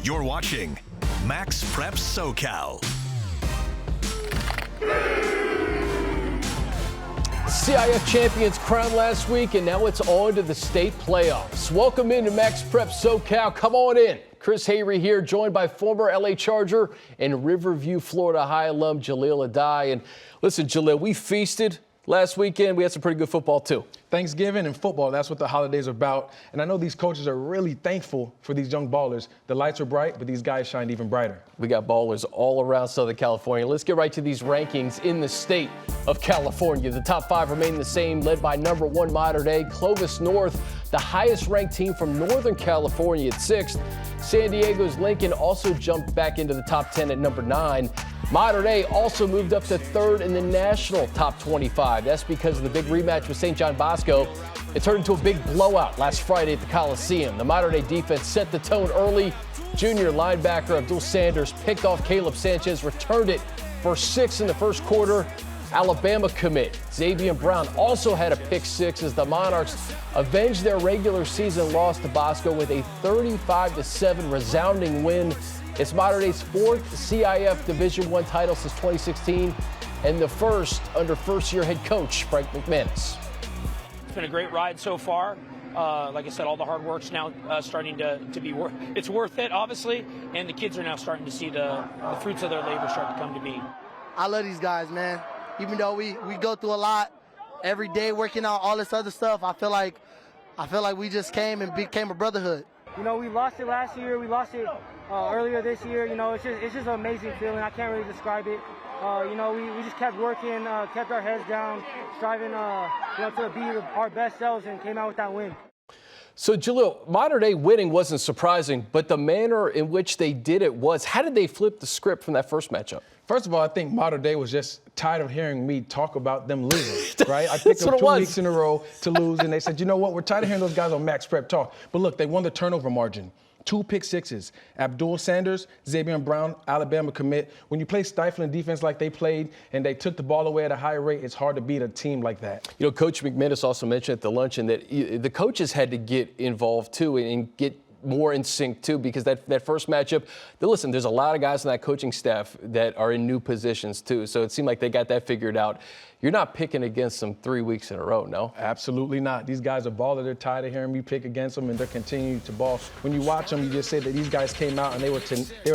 You're watching MaxPreps SoCal. CIF champions crowned last week, and now it's on to the state playoffs. Welcome into MaxPreps SoCal. Come on in. Chris Hayre here, joined by former LA Charger and Riverview, Florida High alum Jahleel Addae. And listen, Jahleel, we feasted last weekend. We had some pretty good football, too. Thanksgiving and football, that's what the holidays are about. And I know these coaches are really thankful for these young ballers. The lights are bright, but these guys shined even brighter. We got ballers all around Southern California. Let's get right to these rankings in the state of California. The top five remain the same, led by number 1 Mater Dei, Clovis North, the highest ranked team from Northern California at 6th. San Diego's Lincoln also jumped back into the top 10 at number 9. Mater Dei also moved up to 3rd in the national top 25. That's because of the big rematch with St. John Bosco. It turned into a big blowout last Friday at the Coliseum. The Mater Dei defense set the tone early. Junior linebacker Abdul Sanders picked off Caleb Sanchez, returned it for 6 in the first quarter. Alabama commit Xavier Brown also had a pick 6 as the Monarchs avenged their regular season loss to Bosco with a 35-7 resounding win. It's Mater Dei's 4th CIF Division I title since 2016 and the first under first-year head coach Frank McManus. It's been a great ride so far. Like I said, all the hard work's now starting to be worth. It's worth it, obviously, and the kids are now starting to see the fruits of their labor start to come to be. I love these guys, man. Even though we go through a lot every day, working out all this other stuff, I feel like we just came and became a brotherhood. You know, we lost it last year. We lost it earlier this year. You know, it's just an amazing feeling. I can't really describe it. You know, we just kept working, kept our heads down, striving, to be our best selves, and came out with that win. So, Jahleel, Mater Dei winning wasn't surprising, but the manner in which they did it was. How did they flip the script from that first matchup? First of all, I think Mater Dei was just tired of hearing me talk about them losing, right? I picked them 2 weeks in a row to lose, and they said, you know what, we're tired of hearing those guys on Max Prep talk. But look, they won the turnover margin. 2 pick 6s. Abdul Sanders, Xavier Brown, Alabama commit. When you play stifling defense like they played and they took the ball away at a high rate, it's hard to beat a team like that. You know, Coach McManus also mentioned at the luncheon that the coaches had to get involved too and get more in sync too, because that first matchup, listen, there's a lot of guys on that coaching staff that are in new positions too. So it seemed like they got that figured out. You're not picking against them 3 weeks in a row, no? Absolutely not. These guys are baller. They're tired of hearing me pick against them, and they're continuing to ball. When you watch them, you just say that these guys came out and they were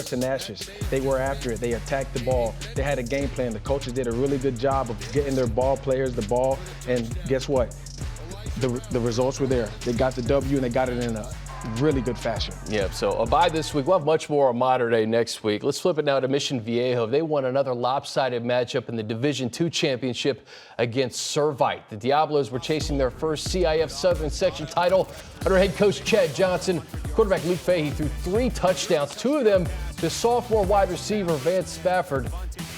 tenacious. They were after it. They attacked the ball. They had a game plan. The coaches did a really good job of getting their ball players the ball, and guess what? The results were there. They got the W, and they got it in a really good fashion. Yeah, so a bye this week. We'll have much more on Mater Dei next week. Let's flip it now to Mission Viejo. They won another lopsided matchup in the Division II championship against Servite. The Diablos were chasing their first CIF Southern Section title under head coach Chad Johnson. Quarterback Luke Fahey threw 3 touchdowns, 2 of them to sophomore wide receiver Vance Spafford,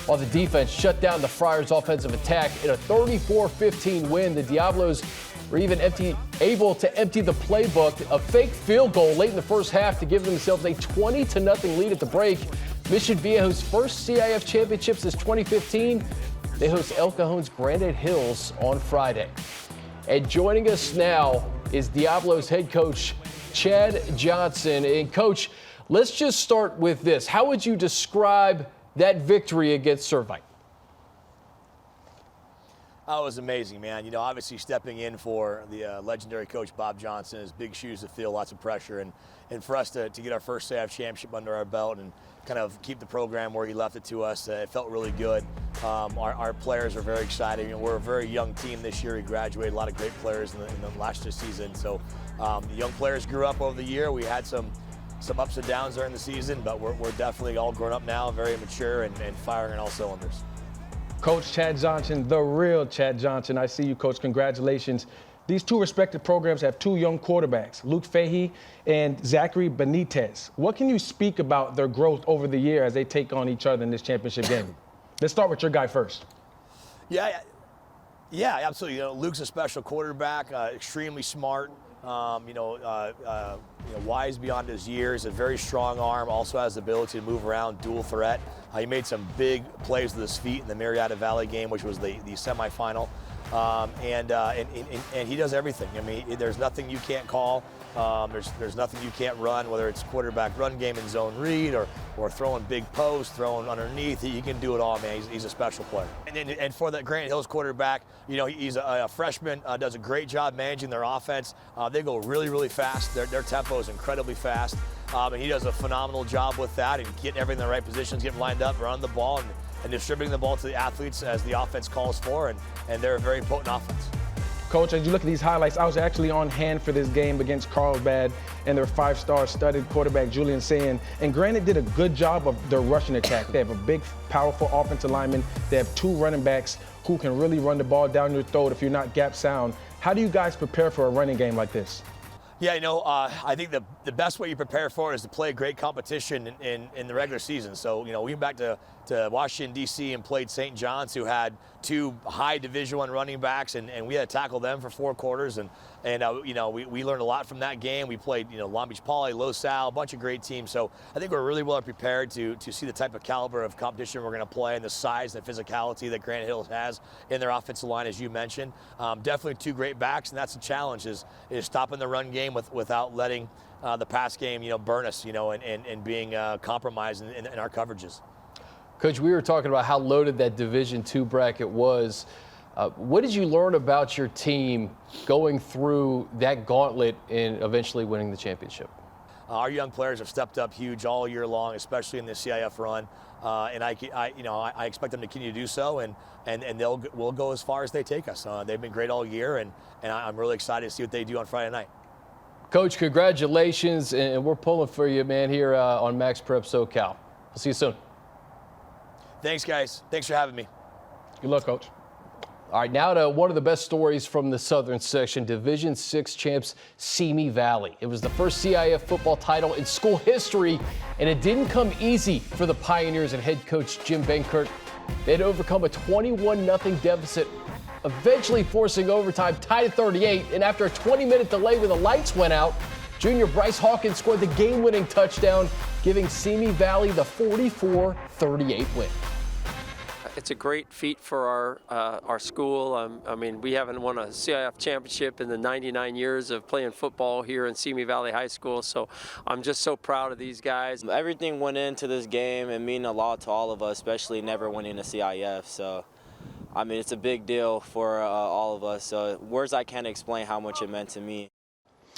while the defense shut down the Friars' offensive attack in a 34-15 win. The Diablos were even able to empty the playbook. A fake field goal late in the first half to give themselves a 20-0 lead at the break. Mission Viejo's first CIF championship since 2015. They host El Cajon's Granite Hills on Friday. And joining us now is Diablos head coach Chad Johnson. And Coach, let's just start with this. How would you describe that victory against Servite? Oh, it was amazing, man. You know, obviously stepping in for the legendary coach Bob Johnson is big shoes to fill, lots of pressure. And for us to get our first CIF championship under our belt and kind of keep the program where he left it to us, it felt really good. Our players are very excited. You know, we're a very young team this year. We graduated a lot of great players in the last season. So the young players grew up over the year. We had some ups and downs during the season, but we're definitely all grown up now, very mature and firing on all cylinders. Coach Chad Johnson, the real Chad Johnson. I see you, Coach. Congratulations. These 2 respective programs have 2 young quarterbacks, Luke Fahey and Zachary Benitez. What can you speak about their growth over the year as they take on each other in this championship game? Let's start with your guy first. Yeah, absolutely. You know, Luke's a special quarterback, extremely smart. Wise beyond his years, a very strong arm, also has the ability to move around, dual threat. He made some big plays with his feet in the Marietta Valley game, which was the semifinal. And he does everything. I mean, there's nothing you can't call. There's nothing you can't run, whether it's quarterback run game and zone read or throwing big posts, throwing underneath. He can do it all, man. He's a special player. And for that Granite Hills quarterback, you know, he's a freshman, does a great job managing their offense. They go really, really fast. Their tempo is incredibly fast. And he does a phenomenal job with that and getting everything in the right positions, getting lined up, running the ball, and distributing the ball to the athletes as the offense calls for, and they're a very potent offense. Coach, as you look at these highlights, I was actually on hand for this game against Carlsbad and their 5-star studded quarterback, Julian Sayin. And Granite did a good job of their rushing attack. They have a big, powerful offensive lineman. They have 2 running backs who can really run the ball down your throat if you're not gap sound. How do you guys prepare for a running game like this? Yeah, you know, I think the best way you prepare for it is to play great competition in the regular season. So, you know, we went back to Washington, D.C. and played St. John's, who had 2 high Division I running backs, and we had to tackle them for 4 quarters. And you know, we learned a lot from that game. We played, you know, Long Beach Poly, Los Al, a bunch of great teams. So I think we're really well prepared to see the type of caliber of competition we're going to play and the size and the physicality that Granite Hills has in their offensive line, as you mentioned. Definitely 2 great backs, and that's the challenge is stopping the run game without letting the pass game, you know, burn us, you know, and being compromised in our coverages. Coach, we were talking about how loaded that Division II bracket was. What did you learn about your team going through that gauntlet and eventually winning the championship? Our young players have stepped up huge all year long, especially in the CIF run, and I expect them to continue to do so, and we'll go as far as they take us. They've been great all year, and I'm really excited to see what they do on Friday night. Coach, congratulations, and we're pulling for you, man, here on MaxPreps SoCal. We'll see you soon. Thanks, guys. Thanks for having me. Good luck, Coach. All right, now to one of the best stories from the Southern section, Division VI champs Simi Valley. It was the first CIF football title in school history, and it didn't come easy for the Pioneers and head coach Jim Benkert. They had to overcome a 21-0 deficit, eventually forcing overtime, tied at 38, and after a 20-minute delay when the lights went out, junior Bryce Hawkins scored the game-winning touchdown, giving Simi Valley the 44-38 win. It's a great feat for our school. I mean, we haven't won a CIF championship in the 99 years of playing football here in Simi Valley High School, so I'm just so proud of these guys. Everything went into this game and mean a lot to all of us, especially never winning a CIF. So, I mean, it's a big deal for all of us. So, words I can't explain how much it meant to me.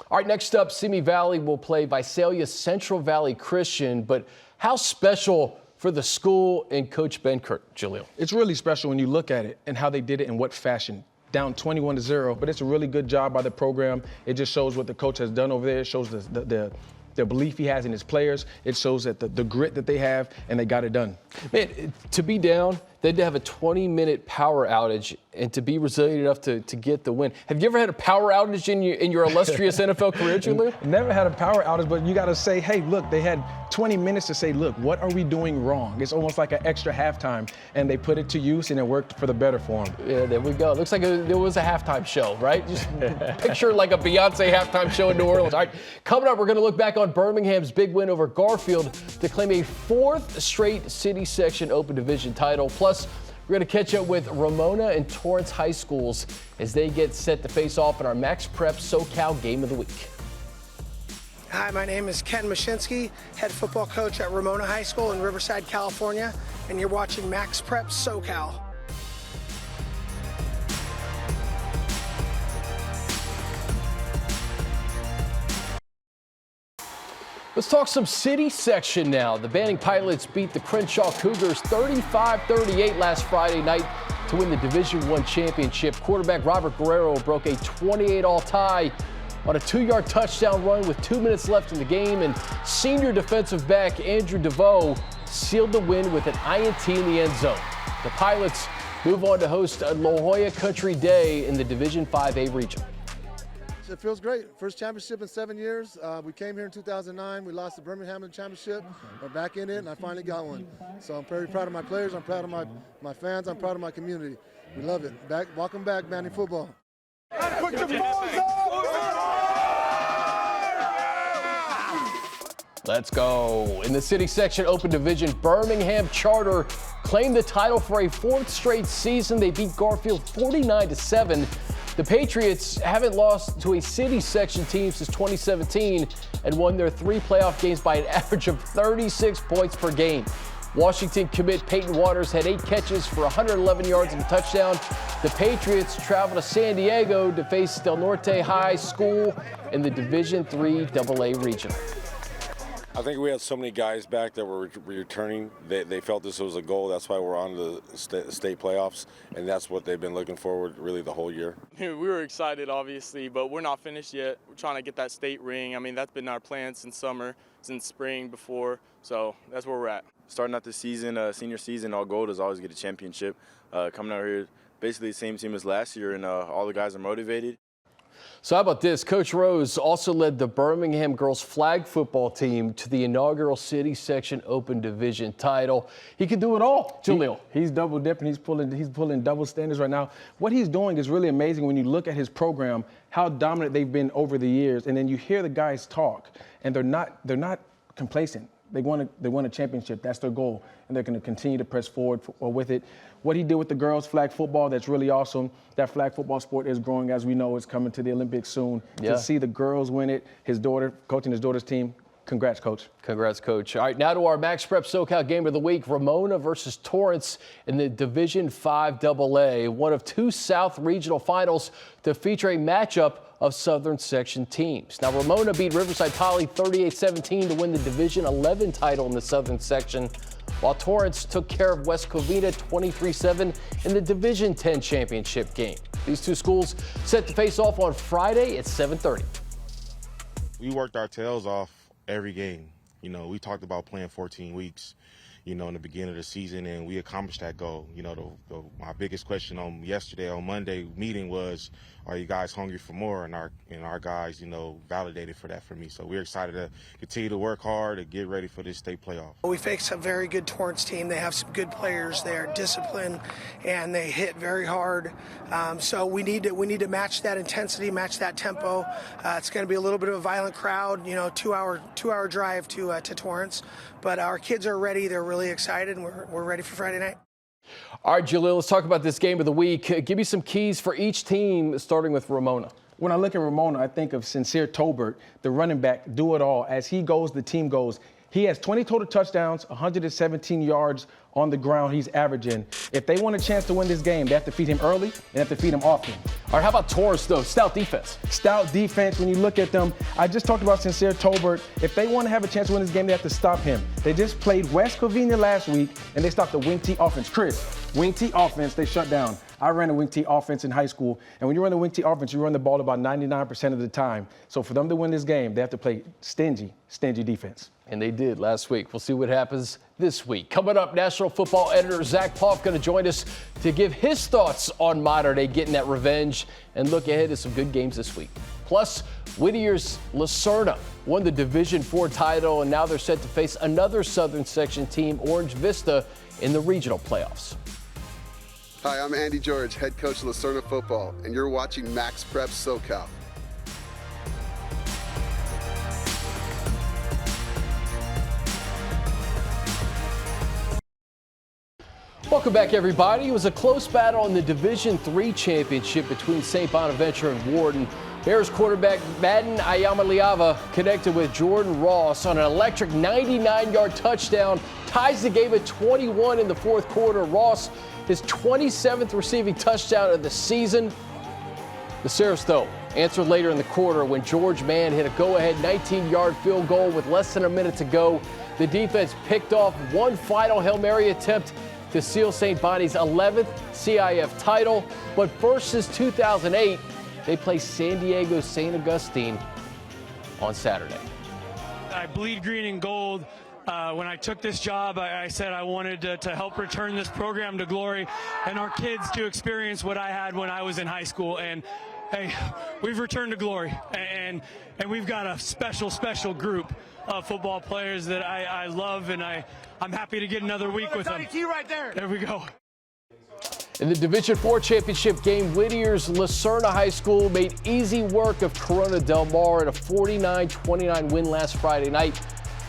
All right, next up, Simi Valley will play Visalia Central Valley Christian, but how special for the school and Coach Benkert, Jahleel? It's really special when you look at it and how they did it in what fashion. Down 21-0, but it's a really good job by the program. It just shows what the coach has done over there. It shows the belief he has in his players. It shows that the grit that they have, and they got it done. Man, to be down, they had to have a 20-minute power outage, and to be resilient enough to get the win. Have you ever had a power outage in your illustrious NFL career, Jahleel? Never had a power outage, but you got to say, hey, look, they had 20 minutes to say, look, what are we doing wrong? It's almost like an extra halftime, and they put it to use, and it worked for the better for them. Yeah, there we go. Looks like there was a halftime show, right? Just picture like a Beyonce halftime show in New Orleans. All right, coming up, we're going to look back on Birmingham's big win over Garfield to claim a 4th straight City Section Open Division title. Plus, we're going to catch up with Ramona and Torrance High Schools as they get set to face off in our MaxPreps SoCal Game of the Week. Hi, my name is Ken Mashinsky, head football coach at Ramona High School in Riverside, California, and you're watching MaxPreps SoCal. Let's talk some City Section now. The Banning Pilots beat the Crenshaw Cougars 35-38 last Friday night to win the Division I championship. Quarterback Robert Guerrero broke a 28-all tie on a 2-yard touchdown run with 2 minutes left in the game, and senior defensive back Andrew DeVoe sealed the win with an INT in the end zone. The Pilots move on to host La Jolla Country Day in the Division 5A region. It feels great. First championship in 7 years. We came here in 2009. We lost to Birmingham in the championship. We're back in it, and I finally got one. So I'm very proud of my players. I'm proud of my fans. I'm proud of my community. We love it. Welcome back, Banning football. All Let's go. In the city section open division, Birmingham Charter claimed the title for a 4th straight season. They beat Garfield 49-7. The Patriots haven't lost to a city section team since 2017 and won their 3 playoff games by an average of 36 points per game. Washington commit Peyton Waters had 8 catches for 111 yards and a touchdown. The Patriots travel to San Diego to face Del Norte High School in the Division III AA regional. I think we had so many guys back that were returning. They felt this was a goal. That's why we're on the state playoffs, and that's what they've been looking forward really the whole year. We were excited, obviously, but we're not finished yet. We're trying to get that state ring. I mean, that's been our plan since summer, since spring before, so that's where we're at. Starting out the season, senior season, our goal is always get a championship. Coming out here, basically the same team as last year, and all the guys are motivated. So how about this? Coach Rose also led the Birmingham girls flag football team to the inaugural city section open division title. He can do it all, Jahleel. He's double dipping. He's pulling double standards right now. What he's doing is really amazing when you look at his program, how dominant they've been over the years. And then you hear the guys talk, and they're not complacent. They want a championship. That's their goal, and they're going to continue to press forward with it. What he did with the girls' flag football, that's really awesome. That flag football sport is growing, as we know. It's coming to the Olympics soon. Yeah. To see the girls win it, his daughter, coaching his daughter's team, congrats, Coach. Congrats, Coach. All right, now to our MaxPreps SoCal game of the week, Ramona versus Torrance in the Division V AA, one of 2 South regional finals to feature a matchup of Southern Section teams. Now, Ramona beat Riverside Poly 38-17 to win the Division 11 title in the Southern Section, while Torrance took care of West Covina 23-7 in the Division 10 championship game. These 2 schools set to face off on Friday at 7:30. We worked our tails off every game. You know, we talked about playing 14 weeks, you know, in the beginning of the season, and we accomplished that goal. You know, my biggest question on Monday meeting was, are you guys hungry for more? And our guys, you know, validated for that for me. So we're excited to continue to work hard and get ready for this state playoff. We face a very good Torrance team. They have some good players. They are disciplined, and they hit very hard. So we need to match that intensity, match that tempo. It's going to be a little bit of a violent crowd. You know, 2-hour drive to Torrance, but our kids are ready. They're really excited, and we're ready for Friday night. All right, Jahleel, let's talk about this game of the week. Give me some keys for each team, starting with Ramona. When I look at Ramona, I think of Sincere Tolbert, the running back, do it all. As he goes, the team goes. He has 20 total touchdowns, 117 yards on the ground he's averaging. If they want a chance to win this game, they have to feed him early and have to feed him often. All right, how about Torrance, though? Stout defense. Stout defense, when you look at them, I just talked about Sincere Tolbert. If they want to have a chance to win this game, they have to stop him. They just played West Covina last week, and they stopped the wing T offense. Chris, wing T offense, they shut down. I ran a wing T offense in high school, and when you run a wing T offense, you run the ball about 99% of the time. So for them to win this game, they have to play stingy defense. And they did last week. We'll see what happens this week. Coming up, National Football Editor Zack Poff going to join us to give his thoughts on Mater Dei getting that revenge and look ahead to some good games this week. Plus, Whittier's Lucerna won the Division IV title, and now they're set to face another Southern Section team, Orange Vista, in the regional playoffs. Hi, I'm Andy George, head coach of Lucerna football, and you're watching MaxPreps SoCal. Welcome back, everybody. It was a close battle in the Division III championship between St. Bonaventure and Warden. Bears quarterback Madden Ayamaliava connected with Jordan Ross on an electric 99-yard touchdown, ties the game at 21 in the 4th quarter. Ross, his 27th receiving touchdown of the season. The Seraphs, though, answered later in the quarter when George Mann hit a go-ahead 19-yard field goal with less than a minute to go. The defense picked off one final Hail Mary attempt to seal St. Bonnie's 11th CIF title. But first since 2008, they play San Diego St. Augustine on Saturday. I bleed green and gold. When I took this job, I said I wanted to help return this program to glory and our kids to experience what I had when I was in high school. And hey, we've returned to glory, and we've got a special group of football players that I love, and I'm happy to get another week with them. Right there. There we go. In the Division IV championship game, Whittier's Lucerna High School made easy work of Corona Del Mar in a 49-29 win last Friday night.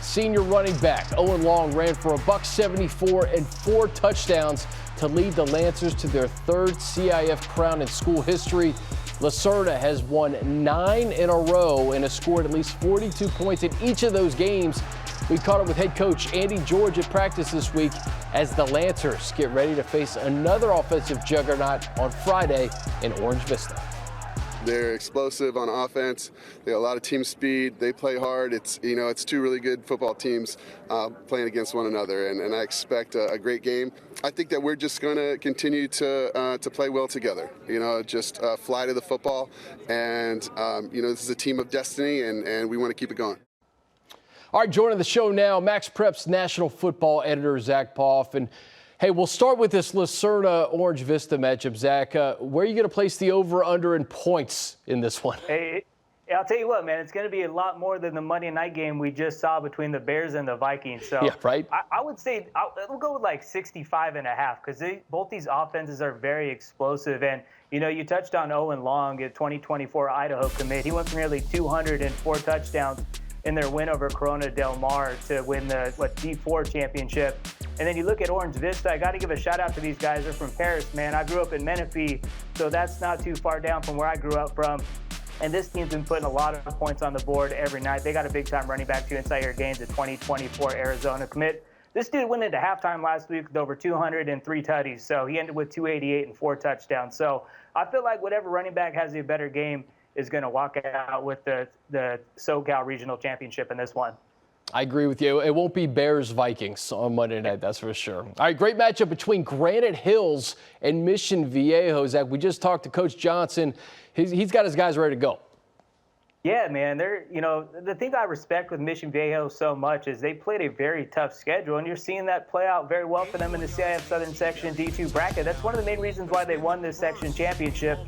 senior running back Owen Long ran for $174 and 4 touchdowns to lead the Lancers to their 3rd CIF crown in school history. Lacerda has won 9 in a row and has scored at least 42 points in each of those games. We caught up with head coach Andy George at practice this week as the Lancers get ready to face another offensive juggernaut on Friday in Orange Vista. They're explosive on offense. They got a lot of team speed. They play hard. It's two really good football teams playing against one another, and I expect a great game. I think that we're just going to continue to play well together. Just fly to the football, and this is a team of destiny, and we want to keep it going. All right, joining the show now, MaxPreps national football editor Zack Poff. And hey, we'll start with this Lacerda-Orange Vista matchup. Zack, where are you going to place the over/under in points in this one? Hey, I'll tell you what, man, it's going to be a lot more than the Monday night game we just saw between the Bears and the Vikings. So yeah, right. I would say we'll go with like 65.5 because both these offenses are very explosive. And, you touched on Owen Long, a 2024 Idaho commit. He went for nearly 204 touchdowns in their win over Corona Del Mar to win the D4 championship. And then you look at Orange Vista, I got to give a shout out to these guys. They're from Paris, man. I grew up in Menifee, so that's not too far down from where I grew up from. And this team's been putting a lot of points on the board every night. They got a big-time running back, too, inside your games, the 2024 Arizona commit. This dude went into halftime last week with over 203 tutties, so he ended with 288 and 4 touchdowns. So I feel like whatever running back has a better game is going to walk out with the SoCal Regional Championship in this one. I agree with you. It won't be Bears-Vikings on Monday night, that's for sure. All right, great matchup between Granite Hills and Mission Viejo. Zach, we just talked to Coach Johnson. He's got his guys ready to go. Yeah, man. The thing I respect with Mission Viejo so much is they played a very tough schedule, and you're seeing that play out very well for them in the CIF Southern Section D2 bracket. That's one of the main reasons why they won this section championship,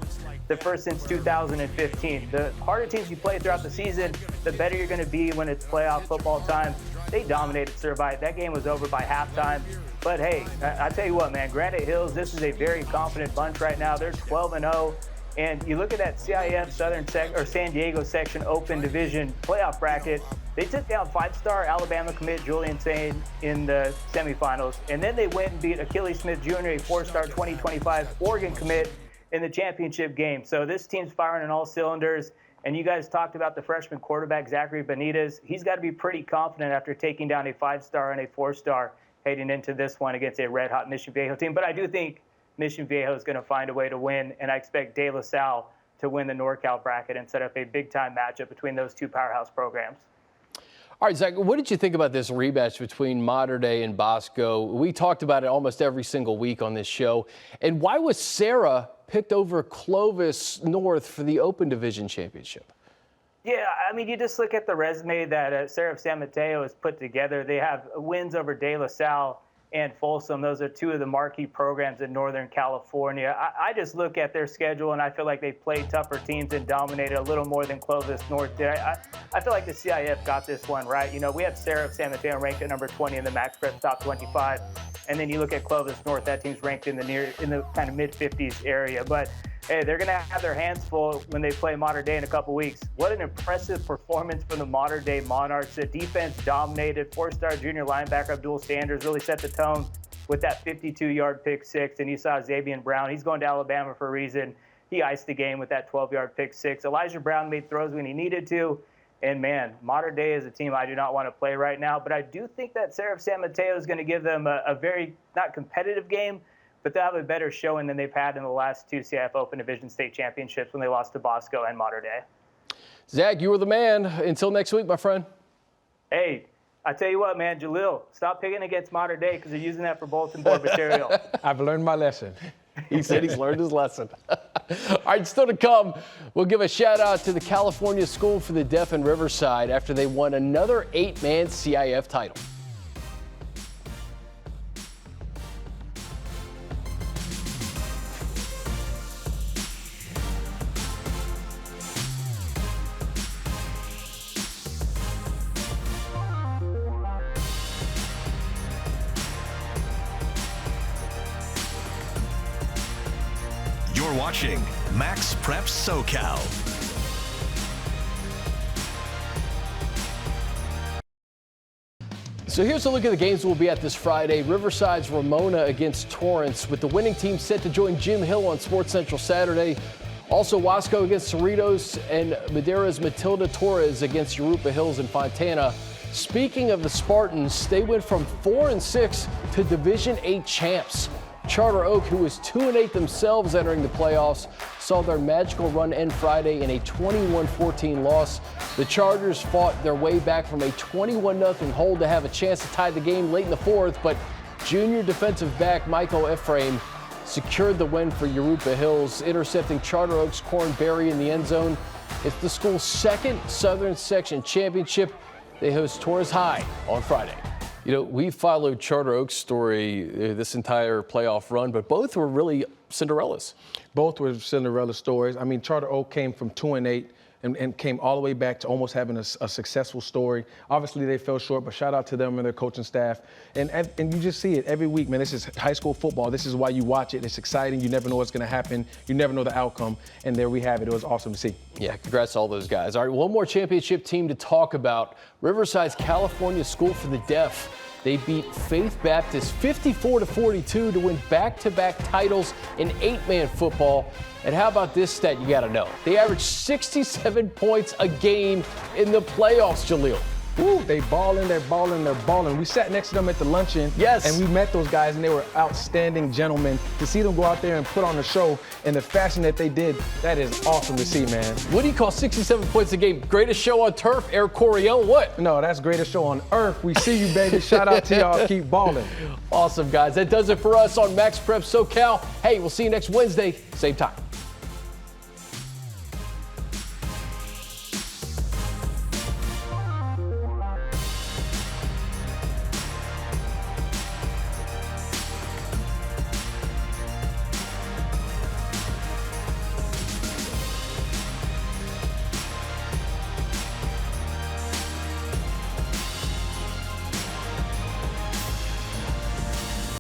the first since 2015. The harder teams you play throughout the season, the better you're going to be when it's playoff football time. They dominated Servite. That game was over by halftime. But hey, I tell you what, man, Granite Hills, this is a very confident bunch right now. They're 12-0. And you look at that CIF San Diego Section Open Division playoff bracket, they took down 5-star Alabama commit Julian Sane in the semifinals. And then they went and beat Achilles Smith Jr., a 4-star 2025 Oregon commit in the championship game. So this team's firing on all cylinders. And you guys talked about the freshman quarterback, Zachary Benitez. He's got to be pretty confident after taking down a 5-star and a 4-star heading into this one against a red-hot Mission Viejo team. But I do think Mission Viejo is going to find a way to win, and I expect De La Salle to win the NorCal bracket and set up a big-time matchup between those two powerhouse programs. All right, Zach, what did you think about this rematch between Mater Dei and Bosco? We talked about it almost every single week on this show. And why was Sarah picked over Clovis North for the Open Division Championship? Yeah, I mean, you just look at the resume that CIF San Mateo has put together. They have wins over De La Salle and Folsom. Those are two of the marquee programs in Northern California. I just look at their schedule, and I feel like they played tougher teams and dominated a little more than Clovis North did. I feel like the CIF got this one right. We have CIF San Mateo ranked at number 20 in the MaxPreps top 25. And then you look at Clovis North, that team's ranked in the kind of mid-50s area. But hey, they're going to have their hands full when they play Mater Dei in a couple weeks. What an impressive performance from the Mater Dei Monarchs. The defense dominated. 4-star junior linebacker Abdul Sanders really set the tone with that 52-yard pick six. And you saw Xavier Brown. He's going to Alabama for a reason. He iced the game with that 12-yard pick six. Elijah Brown made throws when he needed to. And, man, Mater Dei is a team I do not want to play right now. But I do think that CIF San Mateo is going to give them a very, not competitive game, but they'll have a better showing than they've had in the last two CIF Open Division State Championships when they lost to Bosco and Mater Dei. Zach, you were the man. Until next week, my friend. Hey, I tell you what, man, Jahleel, stop picking against Mater Dei because they're using that for bulletin board material. I've learned my lesson. He said he's learned his lesson. All right, still to come, we'll give a shout-out to the California School for the Deaf in Riverside after they won another 8-man CIF title. You're watching MaxPreps SoCal. So here's a look at the games we'll be at this Friday. Riverside's Ramona against Torrance, with the winning team set to join Jim Hill on Sports Central Saturday. Also, Wasco against Cerritos and Madera's Matilda Torres against Yarupa Hills and Fontana. Speaking of the Spartans, they went from 4-6 to Division 8 champs. Charter Oak, who was 2-8 themselves entering the playoffs, saw their magical run end Friday in a 21-14 loss. The Chargers fought their way back from a 21-0 hold to have a chance to tie the game late in the fourth, but junior defensive back Michael Ephraim secured the win for Yarupa Hills, intercepting Charter Oak's Corn Berry in the end zone. It's the school's second Southern Section championship. They host Torres High on Friday. You know, we followed Charter Oak's story this entire playoff run, but both were really Cinderellas. Both were Cinderella stories. I mean, Charter Oak came from 2-8 and came all the way back to almost having a successful story. Obviously, they fell short, but shout out to them and their coaching staff. And you just see it every week, man. This is high school football. This is why you watch it. It's exciting. You never know what's going to happen. You never know the outcome. And there we have it. It was awesome to see. Yeah, congrats to all those guys. All right, one more championship team to talk about. Riverside's California School for the Deaf. They beat Faith Baptist 54-42 to win back-to-back titles in 8-man football. And how about this stat you got to know? They averaged 67 points a game in the playoffs, Jahleel. Ooh, they balling, they're balling, they're balling. We sat next to them at the luncheon. Yes. And we met those guys, and they were outstanding gentlemen. To see them go out there and put on a show in the fashion that they did, that is awesome to see, man. What do you call 67 points a game? Greatest show on turf, Air Coryell, what? No, that's greatest show on earth. We see you, baby. Shout out to y'all. Keep balling. Awesome, guys. That does it for us on MaxPreps SoCal. Hey, we'll see you next Wednesday, same time.